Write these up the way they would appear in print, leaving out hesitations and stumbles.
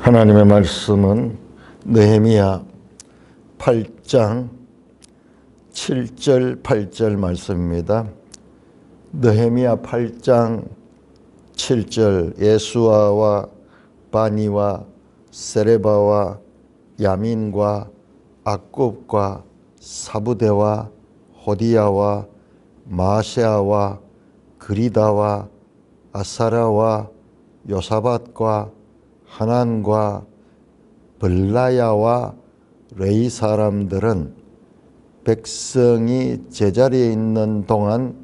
하나님의 말씀은 느헤미야 8장 7절 8절 말씀입니다. 느헤미야 8장 7절 예수아와 바니와 세레바와 야민과 악굽과 사부대와 호디야와 마세아와 그리다와 아사라와 요사밧과 하난과 블라야와 레이 사람들은 백성이 제자리에 있는 동안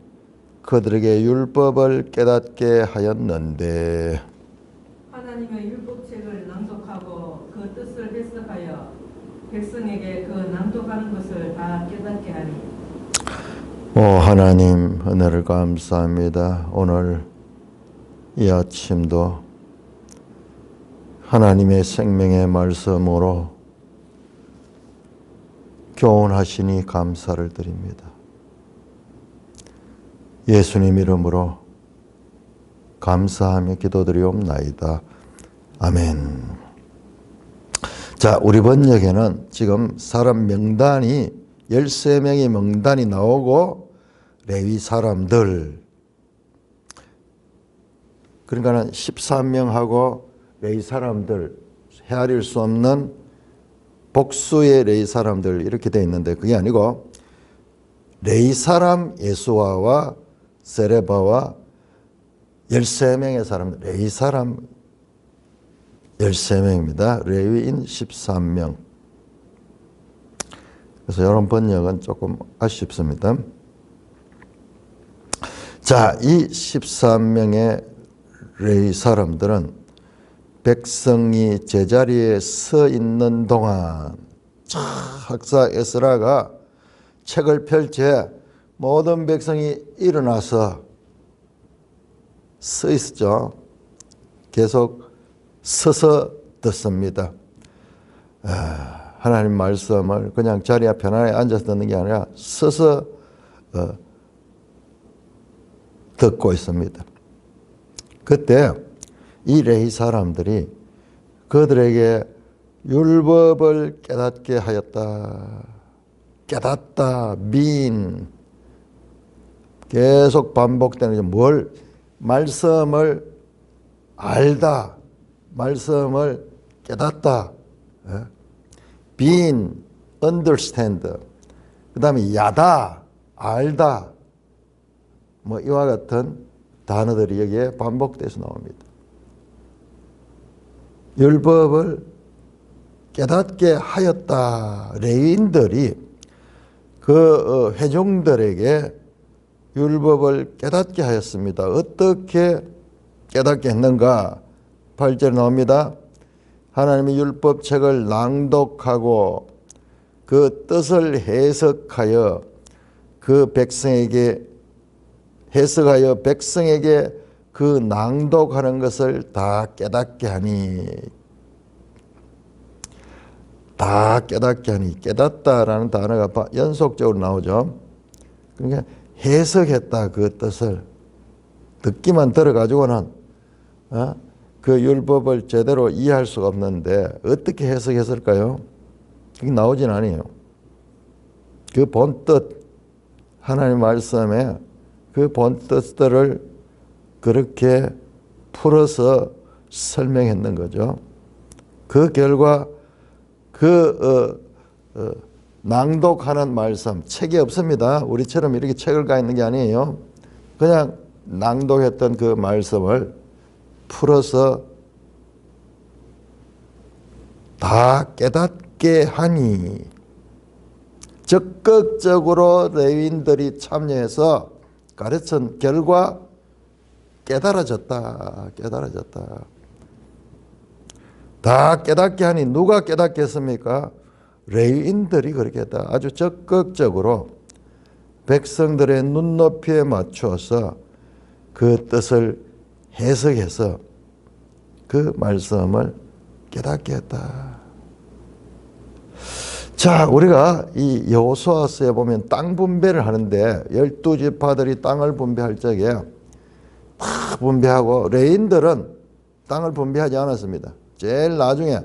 그들에게 율법을 깨닫게 하였는데 하나님의 율법책을 낭독하고 그 뜻을 해석하여 백성에게 그 낭독하는 것을 다 깨닫게 하니. 오 하나님 은혜를 감사합니다. 오늘 이 아침도 하나님의 생명의 말씀으로 교훈하시니 감사를 드립니다. 예수님 이름으로 감사하며 기도드리옵나이다. 아멘. 자, 우리 번역에는 지금 사람 명단이 13명의 명단이 나오고 레위 사람들 그러니까 13명하고 레위 사람들 헤아릴 수 없는 복수의 레위 사람들 이렇게 되어 있는데 그게 아니고 레위 사람 예수아와 세레바와 13명의 사람들 레위 사람 13명입니다. 레위인 13명. 그래서 이런 번역은 조금 아쉽습니다. 자, 이 13명의 레위 사람들은 백성이 제자리에 서 있는 동안 학사 에스라가 책을 펼쳐 모든 백성이 일어나서 서 있었죠. 계속 서서 듣습니다. 하나님 말씀을 그냥 자리에 편안하게 앉아서 듣는 게 아니라 서서 듣고 있습니다. 그때 이 레위 사람들이 그들에게 율법을 깨닫게 하였다. 깨닫다, 계속 반복되는 뭘 말씀을 알다, 말씀을 깨닫다. understand. 그 다음에 야다, 알다. 뭐 이와 같은 단어들이 여기에 반복돼서 나옵니다. 율법을 깨닫게 하였다. 레위인들이 그 회중들에게 율법을 깨닫게 하였습니다. 어떻게 깨닫게 했는가? 8절에 나옵니다. 하나님의 율법책을 낭독하고 그 뜻을 해석하여 그 백성에게 해석하여 백성에게 그 낭독하는 것을 다 깨닫게 하니 다 깨닫게 하니 깨닫다라는 단어가 연속적으로 나오죠. 그러니까 해석했다 그 뜻을 듣기만 들어가지고는 그 율법을 제대로 이해할 수가 없는데 어떻게 해석했을까요? 그게 나오진 않아요. 그 본뜻 하나님 말씀에 그 본뜻들을 그렇게 풀어서 설명했는 거죠. 그 결과 낭독하는 말씀, 책이 없습니다. 우리처럼 이렇게 책을 가 있는 게 아니에요. 그냥 낭독했던 그 말씀을 풀어서 다 깨닫게 하니 적극적으로 레위인들이 참여해서 가르친 결과 깨달아졌다. 다 깨닫게 하니 누가 깨닫게 했습니까? 레위인들이 그렇게 했다. 아주 적극적으로 백성들의 눈높이에 맞추어서 그 뜻을 해석해서 그 말씀을 깨닫게 했다. 자, 우리가 이 여호수아서에 보면 땅 분배를 하는데 12지파들이 땅을 분배할 적에 다 분배하고 레위인들은 땅을 분배하지 않았습니다. 제일 나중에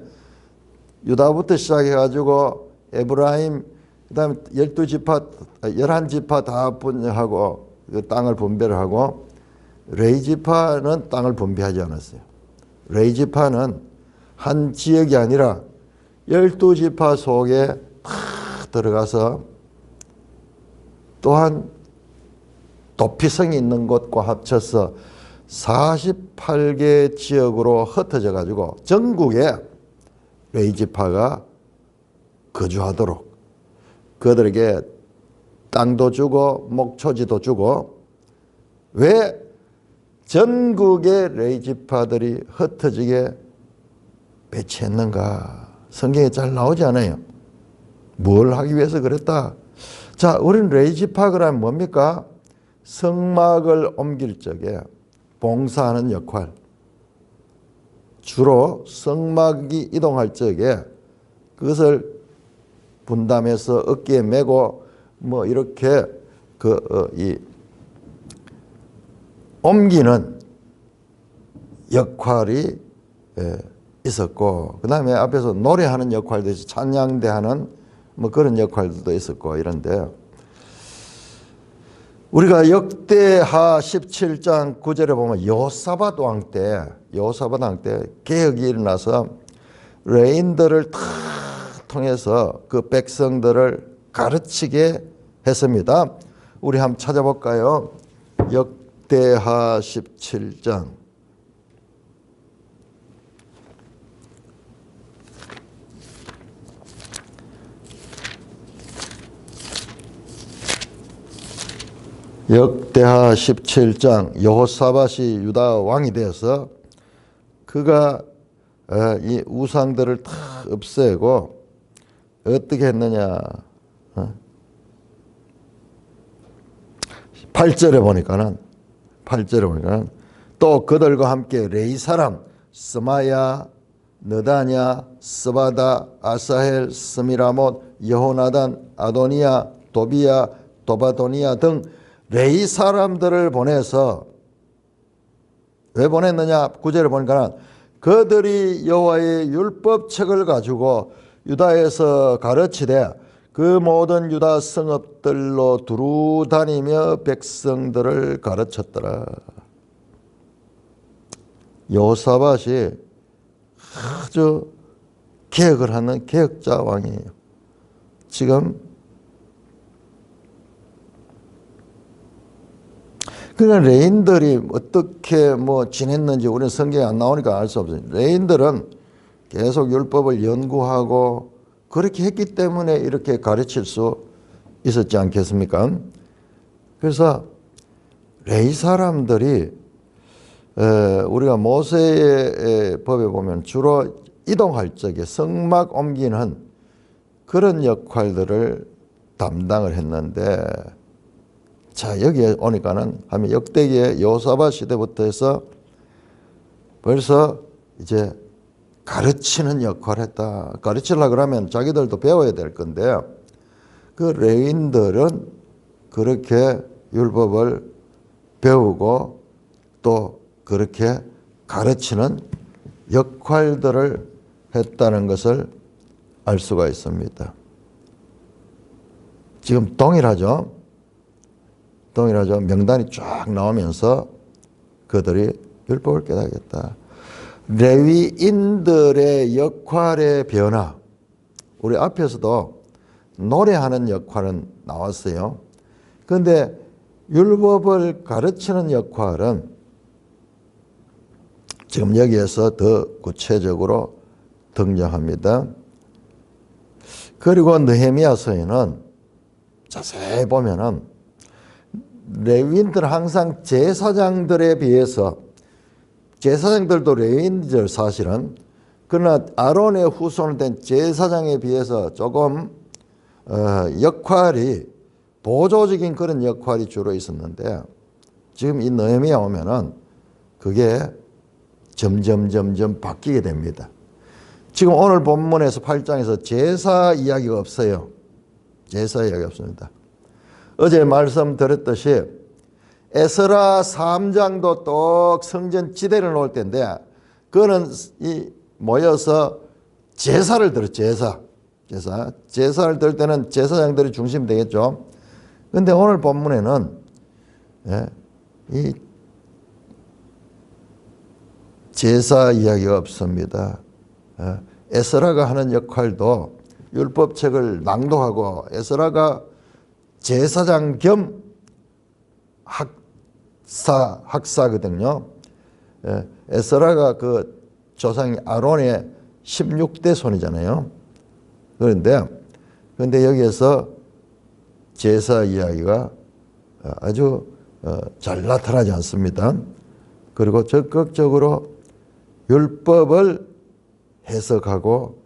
유다부터 시작해가지고 에브라임, 그 다음에 12지파, 11지파 다 분열하고 그 땅을 분배를 하고 레위지파는 땅을 분배하지 않았어요. 레위지파는 한 지역이 아니라 12지파 속에 다 들어가서 또한 도피성이 있는 곳과 합쳐서 48개 지역으로 흩어져 가지고 전국에 레위지파가 거주하도록 그들에게 땅도 주고 목초지도 주고. 왜 전국의 레위지파들이 흩어지게 배치했는가? 성경에 잘 나오지 않아요. 뭘 하기 위해서 그랬다? 자, 우리는 레위지파 그러면 뭡니까? 성막을 옮길 적에 봉사하는 역할. 주로 성막이 이동할 적에 그것을 분담해서 어깨에 메고 뭐 이렇게 옮기는 역할이 있었고, 그 다음에 앞에서 노래하는 역할도 있었고, 찬양대하는 뭐 그런 역할들도 있었고 이런데, 우리가 역대하 17장 9절에 보면 여호사밧 왕 때 개혁이 일어나서 레인들을 다 통해서 그 백성들을 가르치게 했습니다. 우리 한번 찾아볼까요? 역대하 17장. 역대하 17장. 여호사밧이 유다 왕이 되어서 그가 이 우상들을 다 없애고 어떻게 했느냐. 8절에 보니까는 또 그들과 함께 레위 사람 스마야, 느다냐, 스바다, 아사헬, 스미라못, 여호나단, 아도니야, 도비야, 도바도니야 등 레위 사람들을 보내서, 왜 보냈느냐? 9절에 보니까 그들이 여호와의 율법책을 가지고 유다에서 가르치되 그 모든 유다 성읍들로 두루 다니며 백성들을 가르쳤더라. 여호사밧이 아주 개혁을 하는 개혁자 왕이에요. 지금 그러니까 레인들이 어떻게 뭐 지냈는지 우리는 성경에 안 나오니까 알 수 없어요. 레인들은 계속 율법을 연구하고 그렇게 했기 때문에 이렇게 가르칠 수 있었지 않겠습니까? 그래서 레위 사람들이 우리가 모세의 법에 보면 주로 이동할 적에 성막 옮기는 그런 역할들을 담당을 했는데, 자, 여기에 오니까는 하면 역대기의 여호사밧 시대부터 해서 벌써 이제 가르치는 역할을 했다. 가르치려고 그러면 자기들도 배워야 될 건데, 그 레위인들은 그렇게 율법을 배우고 또 그렇게 가르치는 역할들을 했다는 것을 알 수가 있습니다. 지금 동일하죠. 명단이 쫙 나오면서 그들이 율법을 깨닫겠다. 레위인들의 역할의 변화. 우리 앞에서도 노래하는 역할은 나왔어요. 그런데 율법을 가르치는 역할은 지금 여기에서 더 구체적으로 등장합니다. 그리고 느헤미야서에는 자세히 보면은 레위인들은 항상 제사장들에 비해서, 제사장들도 레위인들 사실은, 그러나 아론의 후손 된 제사장에 비해서 조금 역할이 보조적인 그런 역할이 주로 있었는데, 지금 이 느헤미야 오면은 그게 점점 바뀌게 됩니다. 지금 오늘 본문에서 8장에서 제사 이야기가 없어요. 제사 이야기 없습니다. 어제 말씀드렸듯이 에스라 3장도 또 성전 지대를 놓을 텐데, 그거는 이 모여서 제사를 드려. 제사를 드릴 때는 제사장들이 중심이 되겠죠. 그런데 오늘 본문에는 이 제사 이야기가 없습니다. 에스라가 하는 역할도 율법책을 낭독하고, 에스라가 제사장 겸 학사거든요. 에스라가 그 조상이 아론의 16대 손이잖아요. 그런데 여기에서 제사 이야기가 아주 잘 나타나지 않습니다. 그리고 적극적으로 율법을 해석하고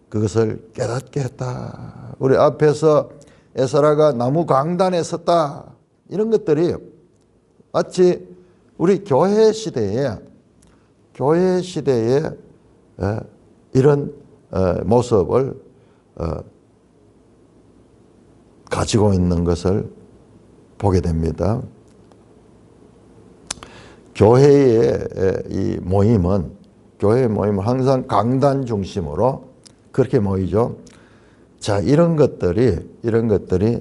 그것을 깨닫게 했다. 우리 앞에서 에스라가 나무 강단에 섰다. 이런 것들이 마치 우리 교회 시대에 이런 모습을 가지고 있는 것을 보게 됩니다. 교회의 이 모임은 항상 강단 중심으로 그렇게 모이죠. 자, 이런 것들이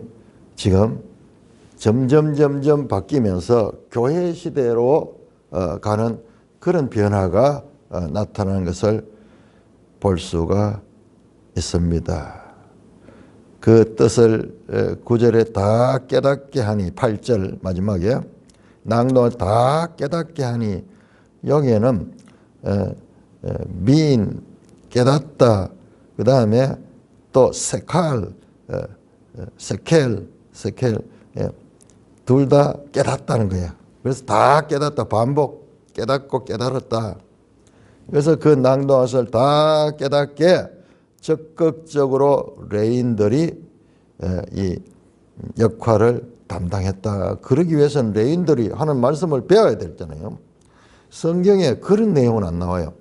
지금 점점 바뀌면서 교회 시대로 가는 그런 변화가 나타나는 것을 볼 수가 있습니다. 그 뜻을 9절에 다 깨닫게 하니, 8절 마지막에 낭독을 다 깨닫게 하니, 여기에는 미인 깨닫다, 그 다음에 또 세켈 둘 다 깨닫다는 거야. 그래서 다 깨닫다, 반복, 깨닫고 깨달았다. 그래서 그 낭독을 다 깨닫게 적극적으로 레인들이 이 역할을 담당했다. 그러기 위해서는 레인들이 하는 말씀을 배워야 되잖아요. 성경에 그런 내용은 안 나와요.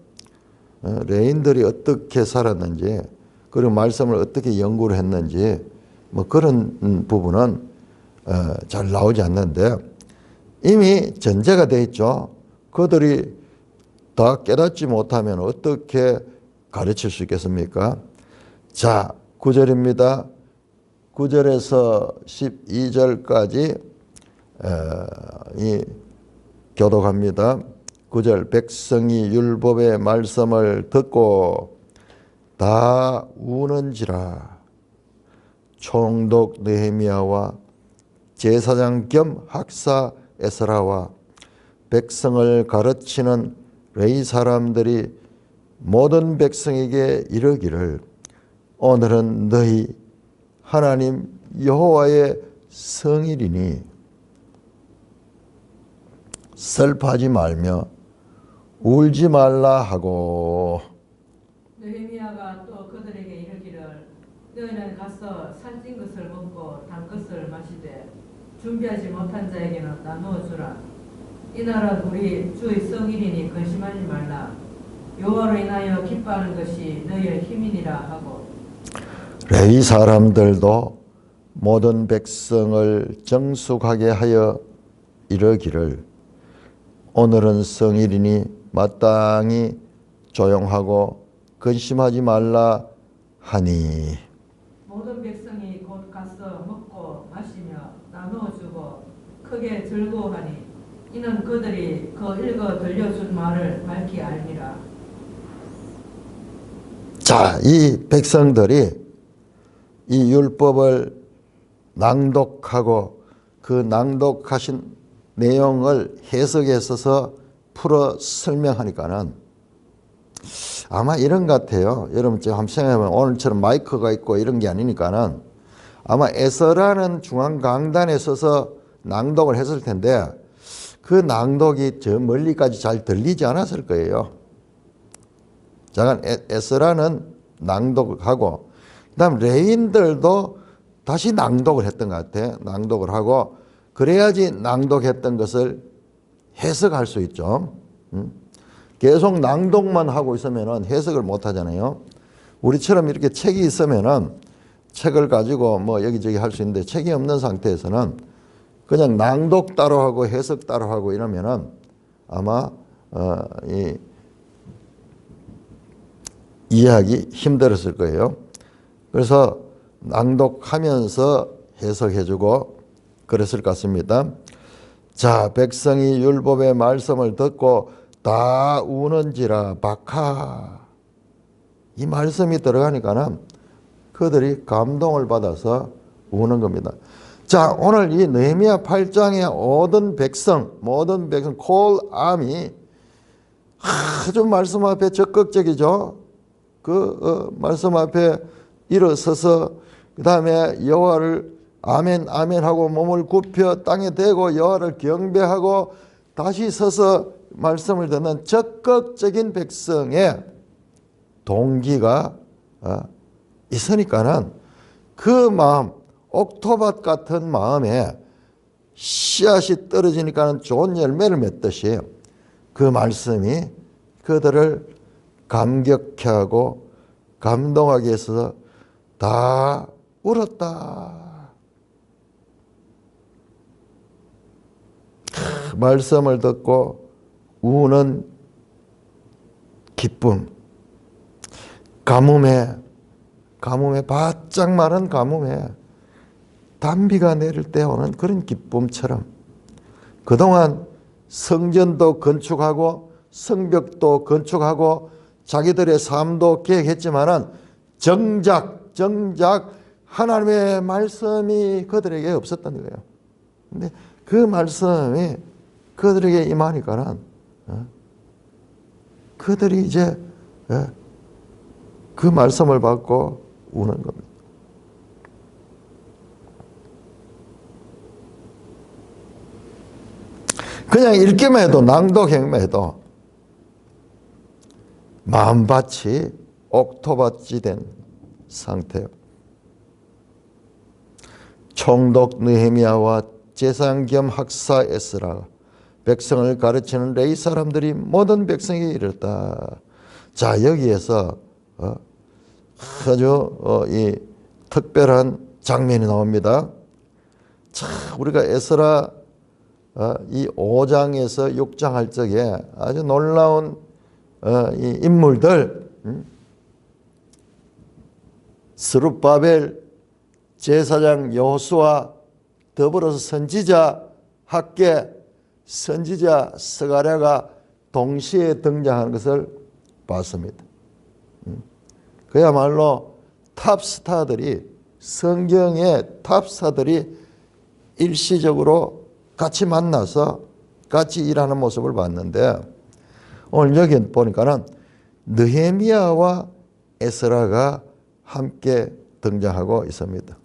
레인들이 어떻게 살았는지, 그리고 말씀을 어떻게 연구를 했는지, 뭐 그런 부분은 잘 나오지 않는데, 이미 전제가 되어 있죠. 그들이 다 깨닫지 못하면 어떻게 가르칠 수 있겠습니까? 자, 9절입니다. 9절에서 12절까지 이 교독합니다. 9절, 백성이 율법의 말씀을 듣고 다 우는지라. 총독 느헤미야와 제사장 겸 학사 에스라와 백성을 가르치는 레위 사람들이 모든 백성에게 이르기를, 오늘은 너희 하나님 여호와의 성일이니 슬퍼하지 말며 울지 말라 하고. 느헤미야가 또 그들에게 이르기를, 너희는 가서 살찐 것을 먹고 단 것을 마시되 준비하지 못한 자에게는 나누어 주라. 이날은 우리 주의 성일이니 근심하지 말라. 여호와로 인하여 기뻐하는 것이 너희의 힘이니라 하고. 레위 사람들도 모든 백성을 정숙하게 하여 이르기를, 오늘은 성일이니 마땅히 조용하고 근심하지 말라 하니. 모든 백성이 곧 가서 먹고 마시며 나누어 주고 크게 즐거워하니, 이는 그들이 그 읽어 들려준 말을 밝히 알미라. 자, 이 백성들이 이 율법을 낭독하고 그 낭독하신 내용을 해석해서 풀어 설명하니까는 아마 이런 것 같아요. 여러분 지금 한번 생각해보면 오늘처럼 마이크가 있고 이런 게 아니니까는 아마 에스라는 중앙 강단에 서서 낭독을 했을 텐데 그 낭독이 저 멀리까지 잘 들리지 않았을 거예요. 잠깐 에스라는 낭독하고 그다음 레인들도 다시 낭독을 했던 것 같아. 낭독을 하고 그래야지 낭독했던 것을 해석할 수 있죠. 계속 낭독만 하고 있으면 해석을 못 하잖아요. 우리처럼 이렇게 책이 있으면 책을 가지고 뭐 여기저기 할 수 있는데 책이 없는 상태에서는 그냥 낭독 따로 하고 해석 따로 하고 이러면은 아마 이 이해하기 힘들었을 거예요. 그래서 낭독하면서 해석해주고 그랬을 것 같습니다. 자, 백성이 율법의 말씀을 듣고 다 우는지라 박하. 이 말씀이 들어가니까는 그들이 감동을 받아서 우는 겁니다. 자, 오늘 이 느헤미야 8장의 모든 백성 콜 암이 아주 말씀 앞에 적극적이죠. 말씀 앞에 일어서서 그 다음에 여호와를 아멘 아멘 하고 몸을 굽혀 땅에 대고 여호와를 경배하고 다시 서서 말씀을 듣는 적극적인 백성의 동기가 있으니까는 그 마음, 옥토밭 같은 마음에 씨앗이 떨어지니까는 좋은 열매를 맺듯이 그 말씀이 그들을 감격케 하고 감동하게 해서 다 울었다. 말씀을 듣고 우는 기쁨, 가뭄에 바짝 마른 가뭄에 단비가 내릴 때 오는 그런 기쁨처럼 그동안 성전도 건축하고 성벽도 건축하고 자기들의 삶도 계획했지만은 정작 하나님의 말씀이 그들에게 없었던 거예요. 근데 그 말씀이 그들에게 임하니까는 그들이 이제 그 말씀을 받고 우는 겁니다. 그냥 읽기만 해도 낭독행만 해도 마음밭이 옥토밭이 된 상태예요. 총독 느헤미야와 제사장 겸 학사 에스라 백성을 가르치는 레위 사람들이 모든 백성에게 이르렀다. 자, 여기에서 아주 이 특별한 장면이 나옵니다. 자, 우리가 에스라 이 5장에서 6장 할 적에 아주 놀라운 이 인물들, 스룹바벨, 제사장 여호수아, 더불어서 선지자 학계, 선지자 스가랴가 동시에 등장하는 것을 봤습니다. 그야말로 탑스타들이, 성경의 탑스타들이 일시적으로 같이 만나서 같이 일하는 모습을 봤는데, 오늘 여기 보니까는 느헤미야와 에스라가 함께 등장하고 있습니다.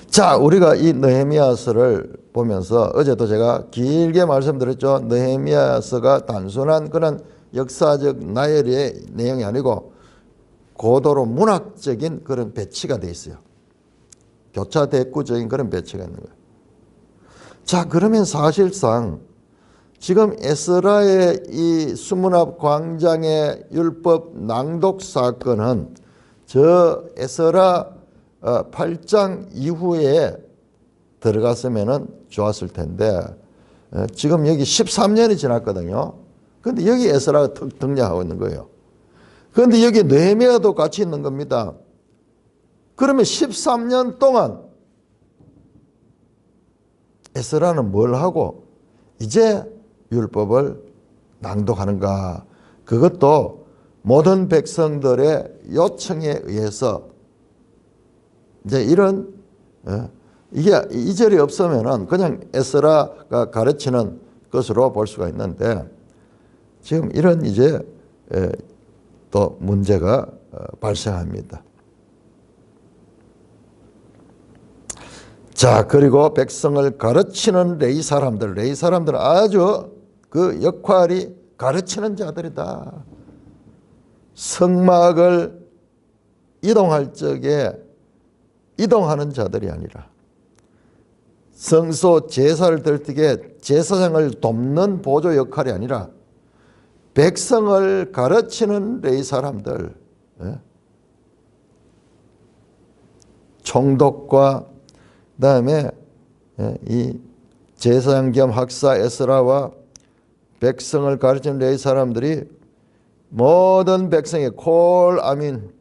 자, 우리가 이 느헤미야서를 보면서 어제도 제가 길게 말씀드렸죠. 느헤미야서가 단순한 그런 역사적 나열의 내용이 아니고 고도로 문학적인 그런 배치가 되어 있어요. 교차대꾸적인 그런 배치가 있는 거예요. 자, 그러면 사실상 지금 에스라의 이 수문앞 광장의 율법 낭독 사건은 저 에스라 8장 이후에 들어갔으면 좋았을 텐데 지금 여기 13년이 지났거든요. 그런데 여기 에스라가 등장하고 있는 거예요. 그런데 여기 느헤미야도 같이 있는 겁니다. 그러면 13년 동안 에스라는 뭘 하고 이제 율법을 낭독하는가? 그것도 모든 백성들의 요청에 의해서 이제 이런 이게 2절이 없으면은 그냥 에스라가 가르치는 것으로 볼 수가 있는데 지금 이런 이제 또 문제가 발생합니다. 자, 그리고 백성을 가르치는 레위 사람들은 아주 그 역할이 가르치는 자들이다. 성막을 이동할 적에 이동하는 자들이 아니라 성소 제사를 드릴 때 제사장을 돕는 보조 역할이 아니라 백성을 가르치는 레위 사람들, 총독과 그다음에 이 제사장 겸 학사 에스라와 백성을 가르치는 레위 사람들이 모든 백성의 콜 아민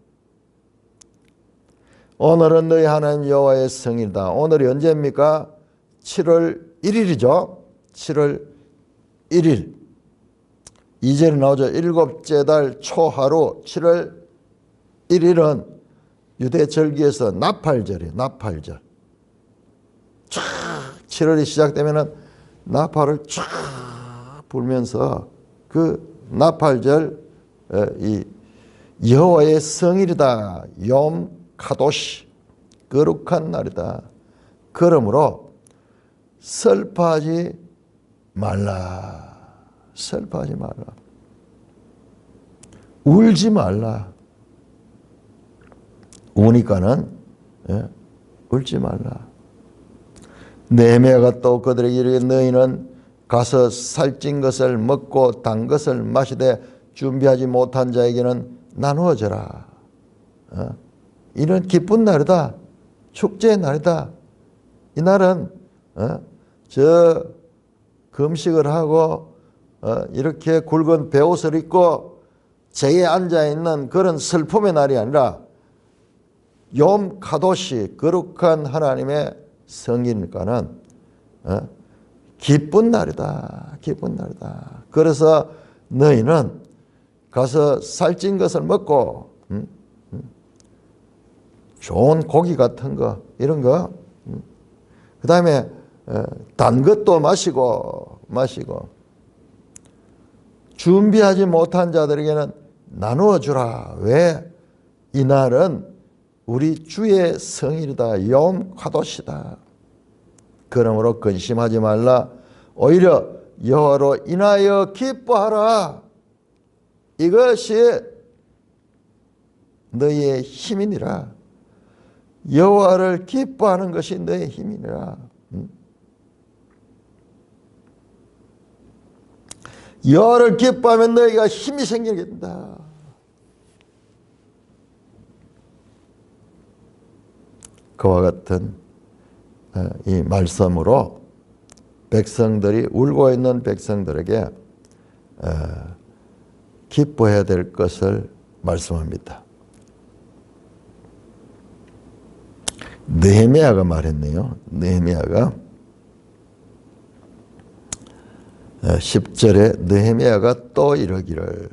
오늘은 너희 하나님 여호와의 성일이다. 오늘이 언제입니까? 7월 1일이죠. 7월 1일. 2절에 나오죠. 일곱째 달 초하루 7월 1일은 유대 절기에서 나팔절이에요. 나팔절. 쫙 7월이 시작되면은 나팔을 쫙 불면서 그 나팔절 이 여호와의 성일이다. 욤 카도시 거룩한 날이다. 그러므로 슬퍼하지 말라. 슬퍼하지 말라. 울지 말라. 우니까는 울지 말라. 느헤미야가 또 그들에게 이르기를 너희는 가서 살찐 것을 먹고 단 것을 마시되 준비하지 못한 자에게는 나누어 줘라. 이런 기쁜 날이다. 축제의 날이다. 이 날은 저 금식을 하고 이렇게 굵은 베옷을 입고 제에 앉아있는 그런 슬픔의 날이 아니라 욤 카도시 거룩한 하나님의 성이니까는 기쁜 날이다. 기쁜 날이다. 그래서 너희는 가서 살찐 것을 먹고 좋은 고기 같은 거 이런 거 그 다음에 단 것도 마시고 준비하지 못한 자들에게는 나누어 주라. 왜? 이 날은 우리 주의 성일이다. 욤 카도시다. 그러므로 근심하지 말라. 오히려 여호와로 인하여 기뻐하라. 이것이 너희의 힘이니라. 여호와를 기뻐하는 것이 너의 힘이니라. 여호와를 기뻐하면 너희가 힘이 생기게 된다. 그와 같은 이 말씀으로 백성들이 울고 있는 백성들에게 기뻐해야 될 것을 말씀합니다. 느헤미야가 말했네요. 느헤미야가 10절에 느헤미야가 또 이러기를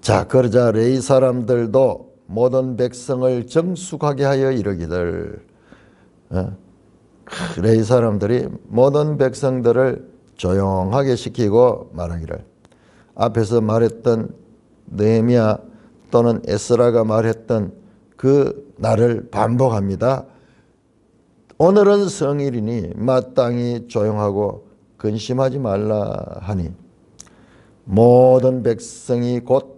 자 그러자 레위 사람들도 모든 백성을 정숙하게 하여 이르기를 레위 사람들이 모든 백성들을 조용하게 시키고 말하기를 앞에서 말했던 느헤미야 또는 에스라가 말했던 그 날을 반복합니다. 오늘은 성일이니 마땅히 조용하고 근심하지 말라 하니 모든 백성이 곧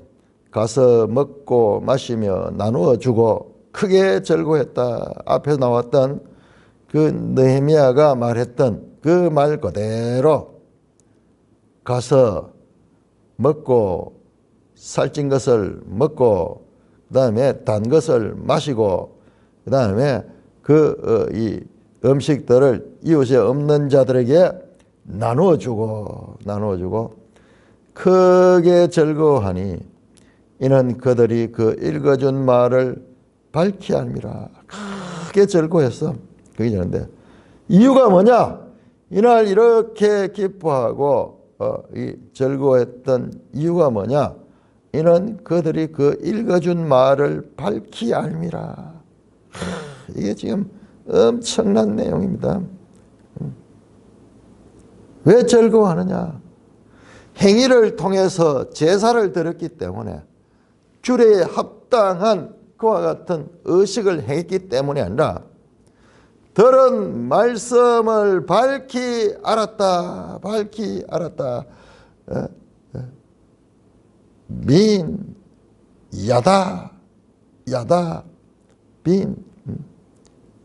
가서 먹고 마시며 나누어 주고 크게 즐거워했다. 앞에서 나왔던 그 느헤미야가 말했던 그 말 그대로 가서 먹고 살찐 것을 먹고 그 다음에 단 것을 마시고 그 다음에 이 음식들을 이웃에 없는 자들에게 나누어 주고 크게 즐거워하니 이는 그들이 그 읽어준 말을 밝히 알미라. 크게 즐거워했어. 그게 되는데 이유가 뭐냐? 이날 이렇게 기뻐하고 이 즐거워했던 이유가 뭐냐? 이는 그들이 그 읽어준 말을 밝히 알미라. 이게 지금 엄청난 내용입니다. 왜 즐거워하느냐? 행위를 통해서 제사를 드렸기 때문에 규례에 합당한 그와 같은 의식을 행했기 때문이 아니라 들은 말씀을 밝히 알았다. 민 야다 빈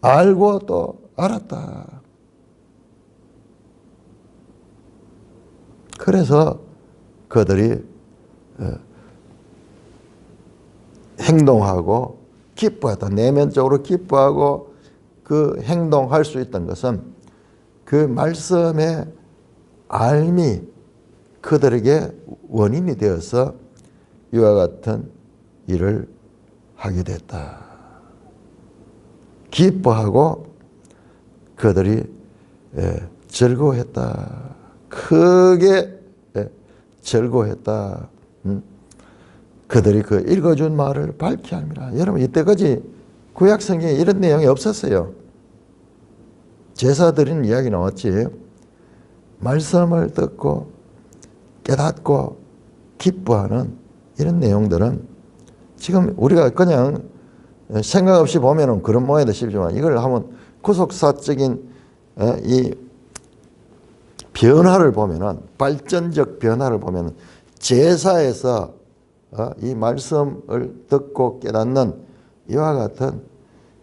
알고 또 알았다. 그래서 그들이 행동하고 기뻐했다. 내면적으로 기뻐하고 그 행동할 수 있던 것은 그 말씀의 알미, 그들에게 원인이 되어서 이와 같은 일을 하게 됐다. 기뻐하고 그들이 즐거워했다. 크게 즐거워했다. 그들이 그 읽어준 말을 밝히 합니다. 여러분 이때까지 구약 성경에 이런 내용이 없었어요. 제사 드리는 이야기 나왔지. 말씀을 듣고 깨닫고 기뻐하는 이런 내용들은 지금 우리가 그냥 생각 없이 보면은 그런 모양도 싶지만 이걸 하면 구속사적인 이 변화를 보면은 발전적 변화를 보면은 제사에서 이 말씀을 듣고 깨닫는 이와 같은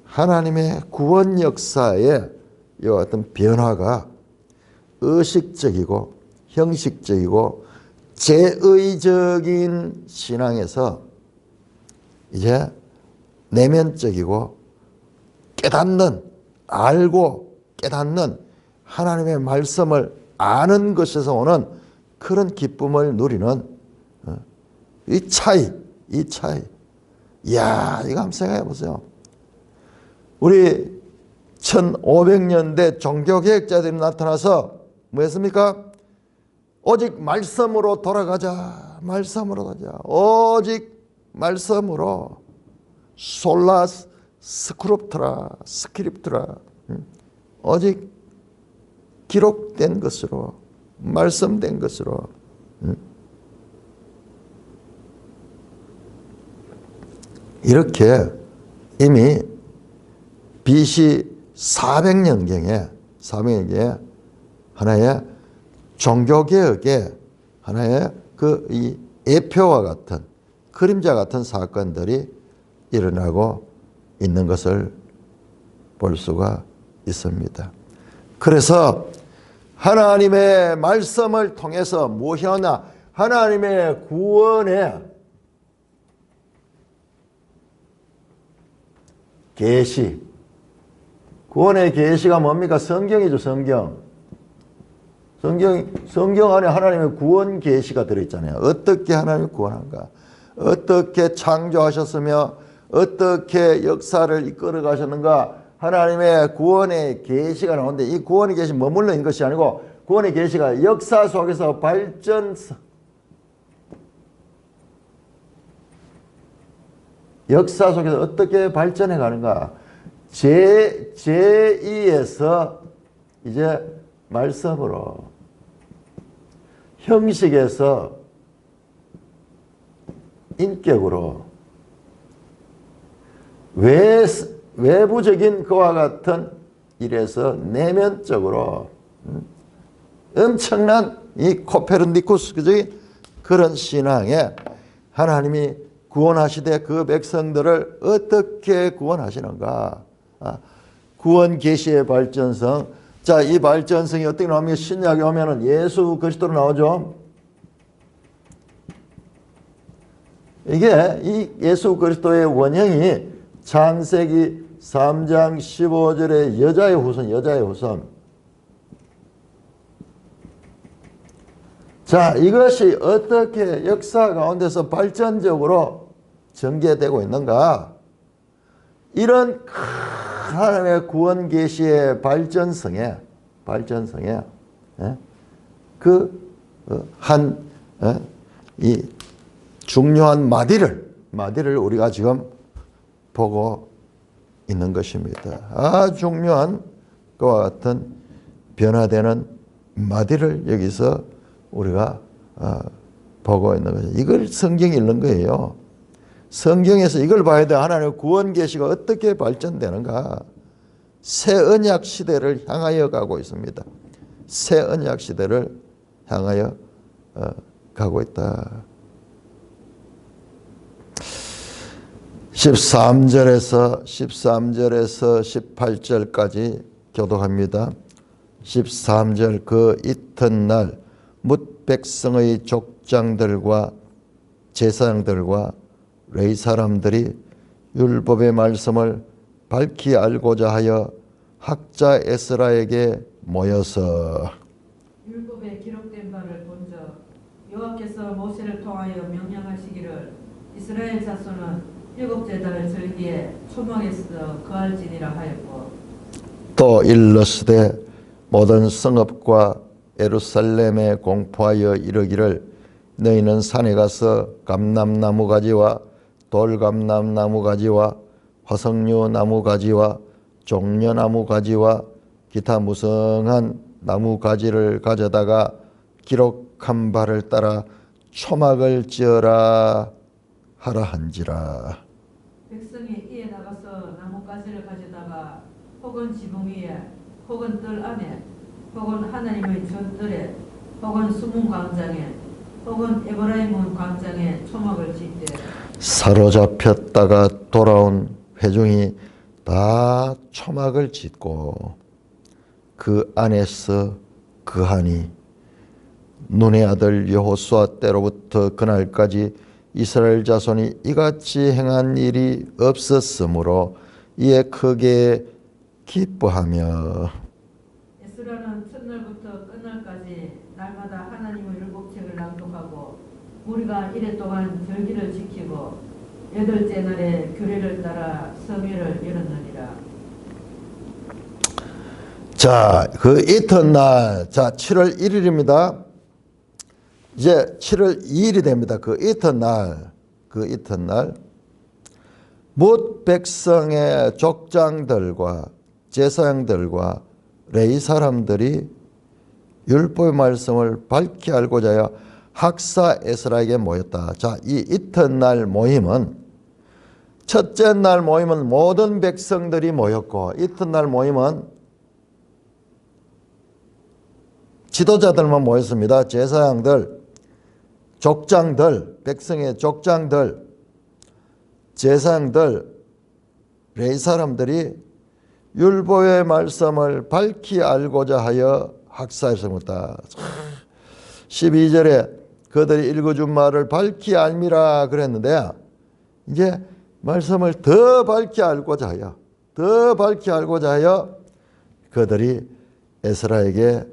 하나님의 구원 역사의 이와 같은 변화가 의식적이고 형식적이고 제의적인 신앙에서 이제 내면적이고 깨닫는, 알고 깨닫는 하나님의 말씀을 아는 것에서 오는 그런 기쁨을 누리는 이 차이. 이야, 이거 한번 생각해 보세요. 우리 1500년대 종교개혁자들이 나타나서 뭐 했습니까? 오직 말씀으로 돌아가자. 말씀으로 가자. 오직 말씀으로. 솔라 스크립트라. 오직 기록된 것으로, 말씀된 것으로. 이렇게 이미 BC 400년경에 하나의 종교개혁의 하나의 이 예표와 같은 그림자 같은 사건들이 일어나고 있는 것을 볼 수가 있습니다. 그래서 하나님의 말씀을 통해서 무엇이었나? 하나님의 구원의 계시. 구원의 계시가 뭡니까? 성경이죠, 성경. 성경 안에 하나님의 구원 계시가 들어있잖아요. 어떻게 하나님이 구원한가? 어떻게 창조하셨으며 어떻게 역사를 이끌어 가셨는가? 하나님의 구원의 계시가 나오는데 이 구원의 계시 머물러 있는 것이 아니고 구원의 계시가 역사 속에서 역사 속에서 어떻게 발전해 가는가? 제2에서 이제 말씀으로, 형식에서 인격으로, 외부적인 그와 같은 일에서 내면적으로 엄청난 이 코페르니쿠스적인 그런 신앙에 하나님이 구원하시되 그 백성들을 어떻게 구원하시는가? 구원 계시의 발전성. 자, 이 발전성이 어떻게 나오면 신약에 오면은 예수 그리스도로 나오죠. 이게 이 예수 그리스도의 원형이 창세기 3장 15절의 여자의 후손. 자, 이것이 어떻게 역사 가운데서 발전적으로 전개되고 있는가? 이런 큰 하나님의 구원 계시의 발전성에 이 중요한 마디를 우리가 지금 보고 있는 것입니다. 아주 중요한 그와 같은 변화되는 마디를 여기서 우리가 보고 있는 거죠. 이걸 성경이 읽는 거예요. 성경에서 이걸 봐야 돼. 하나님의 구원 계시가 어떻게 발전되는가. 새 언약 시대를 향하여 가고 있습니다. 새 언약 시대를 향하여 가고 있다. 13절에서 18절까지 교독합니다. 13절 그 이튿날 뭇 백성의 족장들과 제사장들과 레위 사람들이 율법의 말씀을 밝히 알고자 하여 학자 에스라에게 모여서 율법에 기록된 바를 본즉 여호와께서 모세를 통하여 명령하시기를 이스라엘 자손은 일곱째 달 절기에 초막에서 거할지니라 하였고 또 일러스되 모든 성읍과 예루살렘에 공포하여 이르기를 너희는 산에 가서 감람나무 가지와 돌감람나무 가지와 화석류 나무 가지와 종려나무 가지와 기타 무성한 나무 가지를 가져다가 기록한 바를 따라 초막을 지어라 하라 한지라. 백성이 이에 나가서 나뭇가지를 가져다가 혹은 지붕 위에 혹은 뜰 안에 혹은 하나님의 전뜰에 혹은 수문 광장에 혹은 에브라임 광장에 초막을 짓되 사로잡혔다가 돌아온 회중이 다 초막을 짓고 그 안에서 거하니 눈의 아들 여호수아 때로부터 그날까지 이스라엘 자손이 이같이 행한 일이 없었으므로 이에 크게 기뻐하며 에스라는 첫날부터 끝날까지 날마다 하나님의 율법책을 낭독하고 우리가 이래 동안 절기를 지키고 여덟째 날에 규례를 따라 성회를 열었느니라. 자, 그 이튿날, 자, 7월 1일입니다. 이제 7월 2일이 됩니다. 그 이튿날, 뭇 백성의 족장들과 제사장들과 레위 사람들이 율법의 말씀을 밝히 알고자 하여 학사 에스라에게 모였다. 자, 이 이튿날 모임은 첫째 날 모임은 모든 백성들이 모였고 이튿날 모임은 지도자들만 모였습니다. 제사장들, 족장들, 백성의 족장들, 제사장들, 레위 사람들이 율법의 말씀을 밝히 알고자 하여 학사에서 묻다. 12절에 그들이 읽어준 말을 밝히 알미라 그랬는데 이제 말씀을 더 밝히 알고자 하여 그들이 에스라에게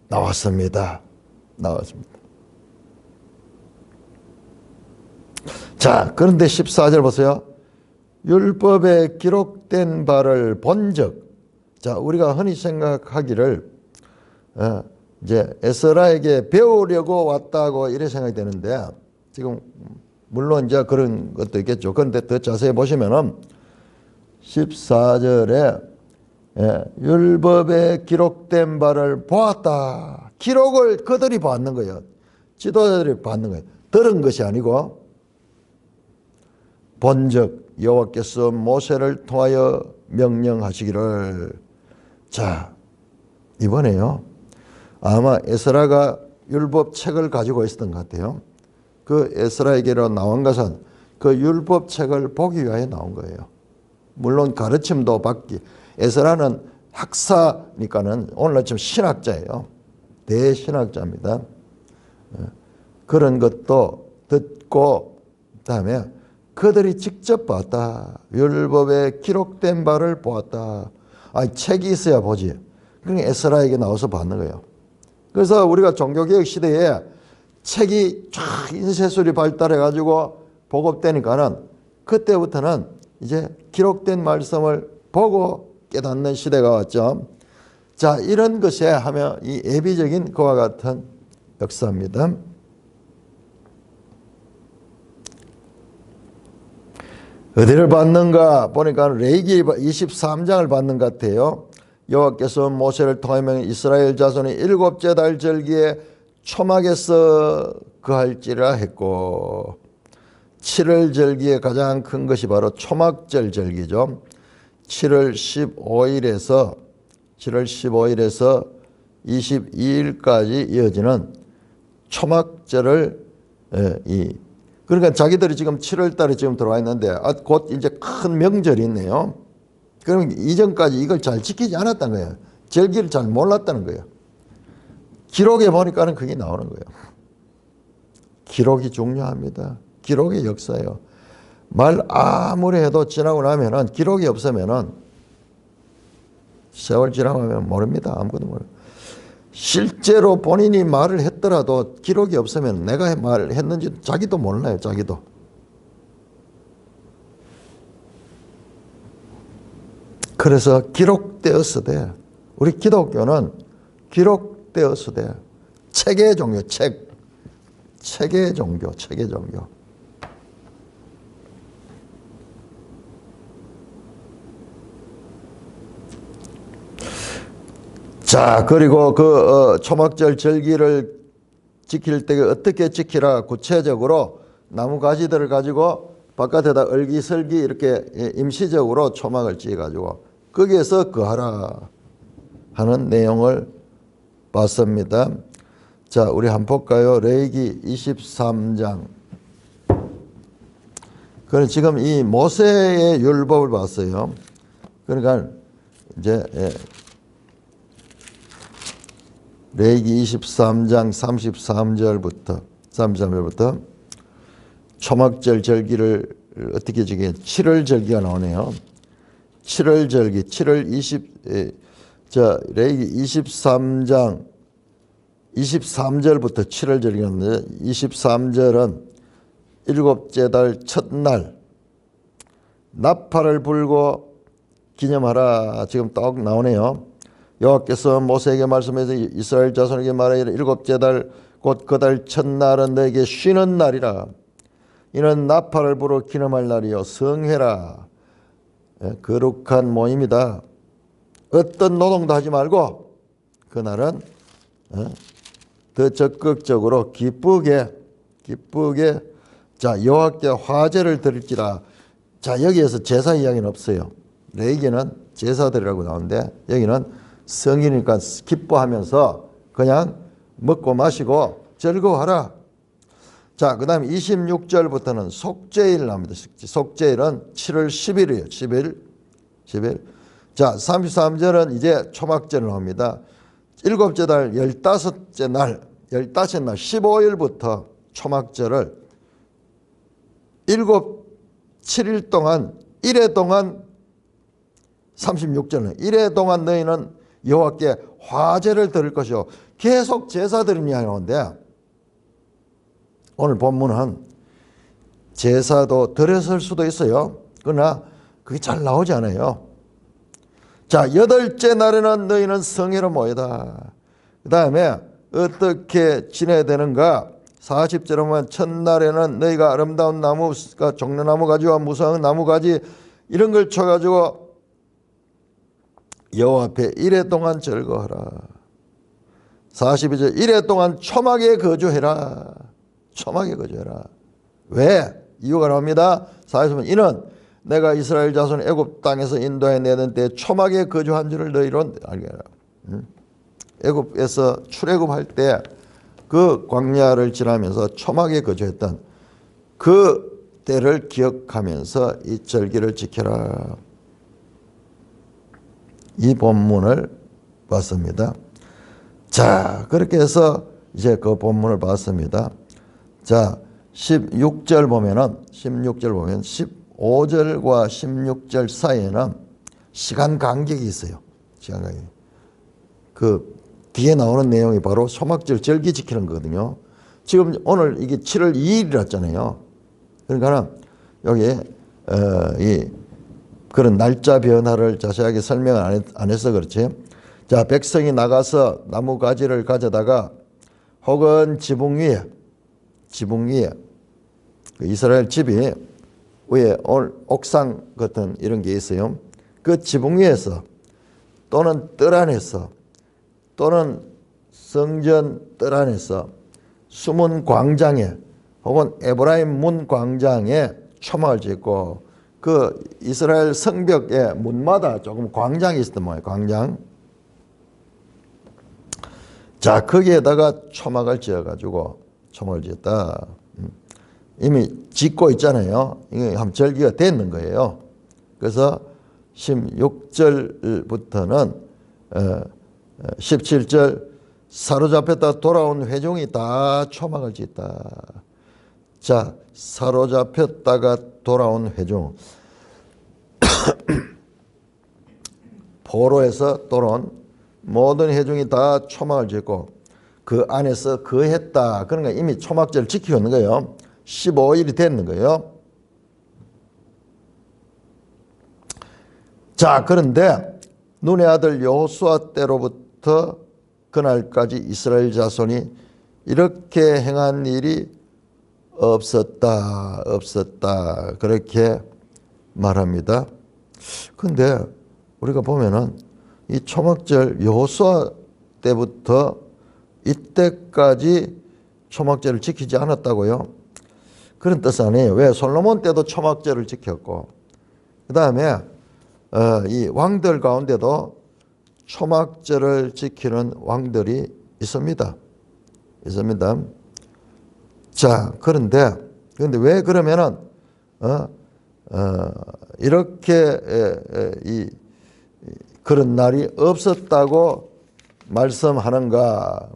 나왔습니다. 자, 그런데 14절 보세요. 율법에 기록된 바를 본즉, 자, 우리가 흔히 생각하기를 이제 에스라에게 배우려고 왔다고 이래 생각이 되는데 지금 물론 이제 그런 것도 있겠죠. 그런데 더 자세히 보시면은 14절에 율법에 기록된 바를 보았다. 기록을 그들이 받는 거예요. 지도자들이 받는 거예요. 들은 것이 아니고 본즉 여호와께서 모세를 통하여 명령하시기를. 자, 이번에요. 아마 에스라가 율법책을 가지고 있었던 것 같아요. 그 에스라에게로 나온 것은 그 율법책을 보기 위하여 나온 거예요. 물론 가르침도 받기. 에스라는 학사니까는 오늘날 지금 신학자예요. 대신학자입니다. 그런 것도 듣고 그다음에 그들이 직접 봤다. 율법에 기록된 바를 보았다. 책이 있어야 보지. 그러니까 에스라에게 나와서 받는 거예요. 그래서 우리가 종교개혁 시대에 책이 쫙 인쇄술이 발달해가지고 보급되니까는 그때부터는 이제 기록된 말씀을 보고 깨닫는 시대가 왔죠. 자, 이런 것에 하면 이 예비적인 그와 같은 역사입니다. 어디를 받는가 보니까 레위기 23장을 받는 것 같아요. 여호와께서 모세를 통하여 이스라엘 자손이 일곱째 달 절기에 초막에서 거할지라 했고 7월 절기의 가장 큰 것이 바로 초막절 절기죠. 7월 15일에서 22일까지 이어지는 초막절을 그러니까 자기들이 지금 7월 달에 지금 들어와 있는데 곧 이제 큰 명절이 있네요. 그러면 이전까지 이걸 잘 지키지 않았다는 거예요. 절기를 잘 몰랐다는 거예요. 기록에 보니까는 그게 나오는 거예요. 기록이 중요합니다. 기록의 역사예요. 말 아무리 해도 지나고 나면은 기록이 없으면은 세월 지나고 나면 모릅니다. 아무것도 모르요. 실제로 본인이 말을 했더라도 기록이 없으면 내가 말을 했는지 자기도 몰라요. 자기도. 그래서 기록되었으되 우리 기독교는 기록되었으되 책의 종교, 책의 종교, 책의 종교. 자, 그리고 초막절 절기를 지킬 때 어떻게 지키라 구체적으로 나무 가지들을 가지고 바깥에다 얼기설기 이렇게 임시적으로 초막을 지어가지고 거기에서 거하라 하는 내용을 봤습니다. 자, 우리 한번 볼까요? 레위기 23장. 그럼 지금 이 모세의 율법을 봤어요. 그러니까 이제 레위기 23장 33절부터 초막절 절기를 어떻게 지게 7월 절기가 나오네요. 7월 절기 7월 레위기 23장 23절부터 7월 절기가 나오는데 23절은 일곱째 달 첫날 나팔을 불고 기념하라. 지금 딱 나오네요. 여호와께서 모세에게 말씀해서 이스라엘 자손에게 말하기를 일곱째 달 곧 그 달 첫날은 너에게 쉬는 날이라. 이는 나팔을 불어 기념할 날이요 성회라. 거룩한 모임이다. 어떤 노동도 하지 말고 그날은 더 적극적으로 기쁘게 자 여호와께 화제를 드릴지라. 자 여기에서 제사 이야기는 없어요. 레위기는 제사드리라고 나오는데 여기는 성이니까 기뻐하면서 그냥 먹고 마시고 즐거워하라. 자, 그 다음에 26절부터는 속죄일 나옵니다. 속죄일은 7월 10일이에요. 10일. 자, 33절은 이제 초막절 나옵니다. 일곱째 달 15째 날 15일부터 초막절을 7일 동안 1회 동안 36절은 1회 동안 너희는 여호와께 화제를 드릴 것이요. 계속 제사 드리는 이야기가 나오는데 오늘 본문은 제사도 드렸을 수도 있어요. 그러나 그게 잘 나오지 않아요. 자, 8째 날에는 너희는 성회로 모이다. 그 다음에 어떻게 지내야 되는가? 40절에 보면 첫날에는 너희가 아름다운 나무가 종려나무 가지와 무성한 나무 가지 이런 걸 쳐가지고 여호와 앞에 1회 동안 즐거워하라. 42절 1회 동안 초막에 거주해라. 초막에 거주해라. 왜? 이유가 나옵니다. 40절 이는 내가 이스라엘 자손 애굽 땅에서 인도해 내던 때 초막에 거주한 줄을 너희로 알게 하라. 애굽에서 출애굽할 때 그 광야를 지나면서 초막에 거주했던 그 때를 기억하면서 이 절기를 지켜라. 이 본문을 봤습니다. 자, 그렇게 해서 이제 그 본문을 봤습니다. 자, 16절 보면 15절과 16절 사이에는 시간 간격이 있어요. 시간 간격. 그 뒤에 나오는 내용이 바로 초막절 절기 지키는 거거든요. 지금 오늘 이게 7월 2일이랬잖아요. 그러니까 여기 그런 날짜 변화를 자세하게 설명을 안 해서 그렇지. 자, 백성이 나가서 나무 가지를 가져다가 혹은 지붕 위에 그 이스라엘 집이 위에 옥상 같은 이런 게 있어요. 그 지붕 위에서 또는 뜰 안에서 또는 성전 뜰 안에서 숨은 광장에 혹은 에브라임 문 광장에 초막을 짓고 그 이스라엘 성벽의 문마다 조금 광장이 있었던 모양이에요. 광장. 자, 거기에다가 초막을 지어가지고 초막을 지었다. 이미 짓고 있잖아요. 이게 한 절기가 됐는 거예요. 그래서 16절부터는 17절 사로잡혔다 돌아온 회중이 다 초막을 짓다. 자, 사로잡혔다가 돌아온 회중. 포로에서 돌아온 모든 회중이 다 초막을 짓고 그 안에서 거했다. 그러니까 이미 초막절을 지키고 있는 거예요. 15일이 됐는 거예요. 자, 그런데 눈의 아들 여호수아 때로부터 그날까지 이스라엘 자손이 이렇게 행한 일이 없었다. 그렇게 말합니다. 근데 우리가 보면은 이 초막절 여호수아 때부터 이때까지 초막절을 지키지 않았다고요? 그런 뜻 아니에요. 왜? 솔로몬 때도 초막절을 지켰고, 그 다음에 이 왕들 가운데도 초막절을 지키는 왕들이 있습니다. 자, 그런데 왜 그러면은 이렇게 그런 날이 없었다고 말씀하는가?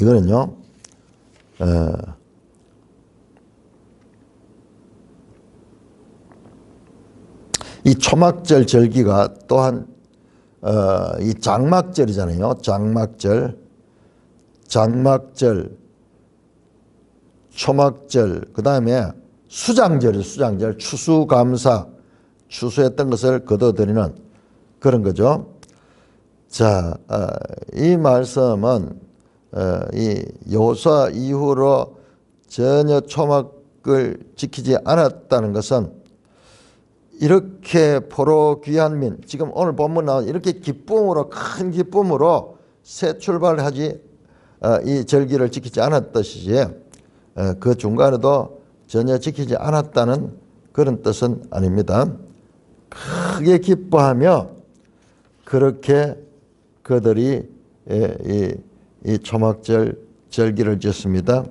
이거는요, 이 초막절 절기가 또한 이 장막절이잖아요. 장막절, 초막절, 그 다음에 수장절, 추수감사, 추수했던 것을 거둬들이는 그런 거죠. 자, 이 말씀은 이 여호수아 이후로 전혀 초막을 지키지 않았다는 것은 이렇게 포로 귀한 민, 지금 오늘 본문 나온 이렇게 기쁨으로, 큰 기쁨으로 새 출발을 하지 이 절기를 지키지 않았듯이 그 중간에도 전혀 지키지 않았다는 그런 뜻은 아닙니다. 크게 기뻐하며 그렇게 그들이 이 초막절 절기를 지었습니다.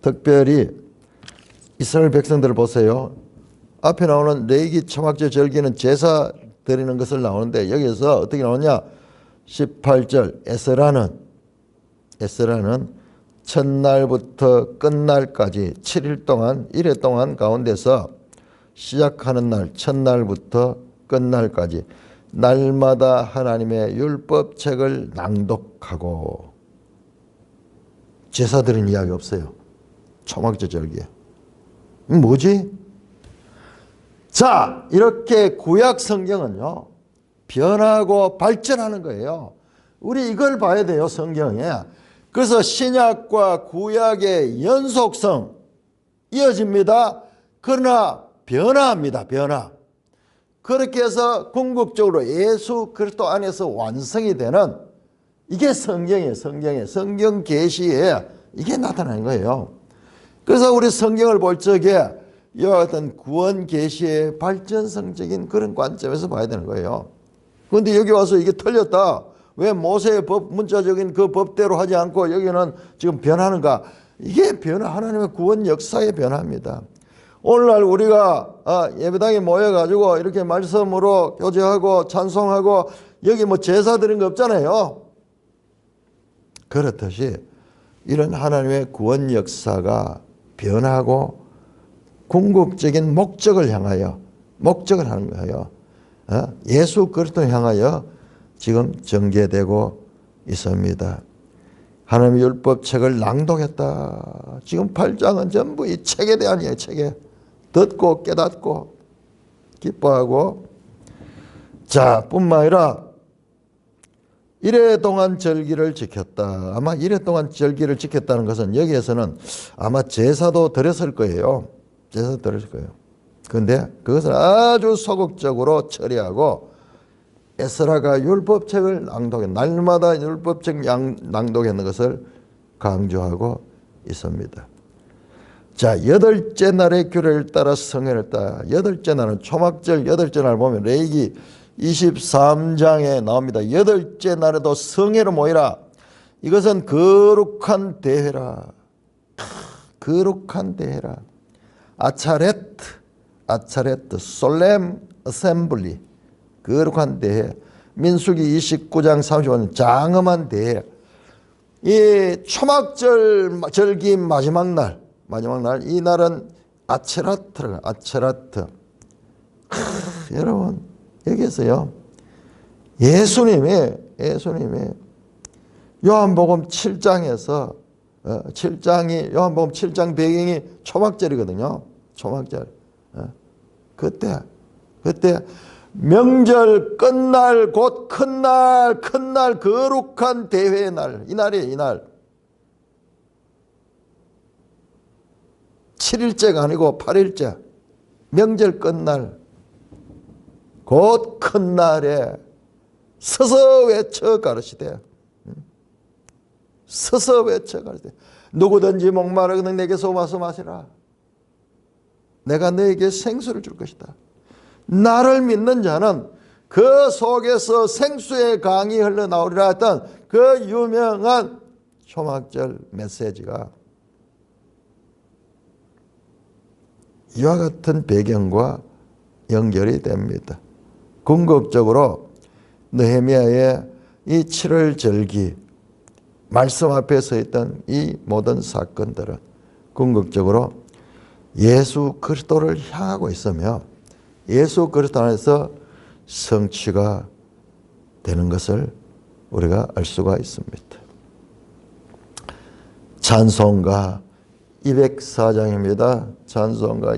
특별히 이스라엘 백성들을 보세요. 앞에 나오는 레위기 초막절 절기는 제사 드리는 것을 나오는데 여기서 어떻게 나오냐? 18절 에스라는 첫날부터 끝날까지 7일 동안 1회 동안 가운데서 시작하는 날 첫날부터 끝날까지 날마다 하나님의 율법책을 낭독하고 제사 드리는 이야기 없어요. 초막절 절기에. 뭐지? 자, 이렇게 구약 성경은요, 변하고 발전하는 거예요. 우리 이걸 봐야 돼요, 성경에. 그래서 신약과 구약의 연속성 이어집니다. 그러나 변화합니다. 그렇게 해서 궁극적으로 예수 그리스도 안에서 완성이 되는 이게 성경이에요. 성경 계시에 이게 나타나는 거예요. 그래서 우리 성경을 볼 적에 이와 같은 구원 계시의 발전성적인 그런 관점에서 봐야 되는 거예요. 그런데 여기 와서 이게 틀렸다. 왜 모세의 법, 문자적인 그 법대로 하지 않고 여기는 지금 변하는가? 이게 하나님의 구원 역사의 변화입니다. 오늘날 우리가 예배당에 모여가지고 이렇게 말씀으로 교제하고 찬송하고 여기 뭐 제사 드린 거 없잖아요. 그렇듯이 이런 하나님의 구원 역사가 변하고 궁극적인 목적을 하는 거예요. 예수 그리스도를 향하여 지금 전개되고 있습니다. 하나님의 율법책을 낭독했다. 지금 8장은 전부 이 책에 대한이에요. 책에. 듣고 깨닫고 기뻐하고. 자, 뿐만 아니라 이래 동안 절기를 지켰다. 아마 이래 동안 절기를 지켰다는 것은 여기에서는 아마 제사도 드렸을 거예요. 그런데 그것을 아주 소극적으로 처리하고 에스라가 율법책을 날마다 율법책 낭독하는 것을 강조하고 있습니다. 자, 8째 날의 규례를 따라 성회했다. 8째 날은 초막절 8째 날 보면 레위기 23장에 나옵니다. 8째 날에도 성회로 모이라. 이것은 거룩한 대회라. 아차레트, 솔렘 어셈블리, 거룩한 대회. 민수기 29장 35년 장엄한 대회. 이 초막절 절기 마지막 날, 이 날은 아체라트. 여러분, 여기에서요, 예수님이 요한복음 7장에서 7장이 요한복음 7장 배경이 초막절이거든요. 초막절. 그때 명절 끝날 곧 큰날 거룩한 대회의 날, 이날이에요. 이날 7일째가 아니고 8일째 명절 끝날 곧 큰날에 서서 외쳐 가르치되, 서서 외쳐 가르치되 누구든지 목마르거든 내게서 와서 마시라. 내가 너에게 생수를 줄 것이다. 나를 믿는 자는 그 속에서 생수의 강이 흘러나오리라 했던 그 유명한 초막절 메시지가 이와 같은 배경과 연결이 됩니다. 궁극적으로 느헤미야의 이 7월 절기, 말씀 앞에 서 있던 이 모든 사건들은 궁극적으로 예수 그리스도를 향하고 있으며 예수 그리스도 안에서 성취가 되는 것을 우리가 알 수가 있습니다. 찬송가 204장입니다. 찬송가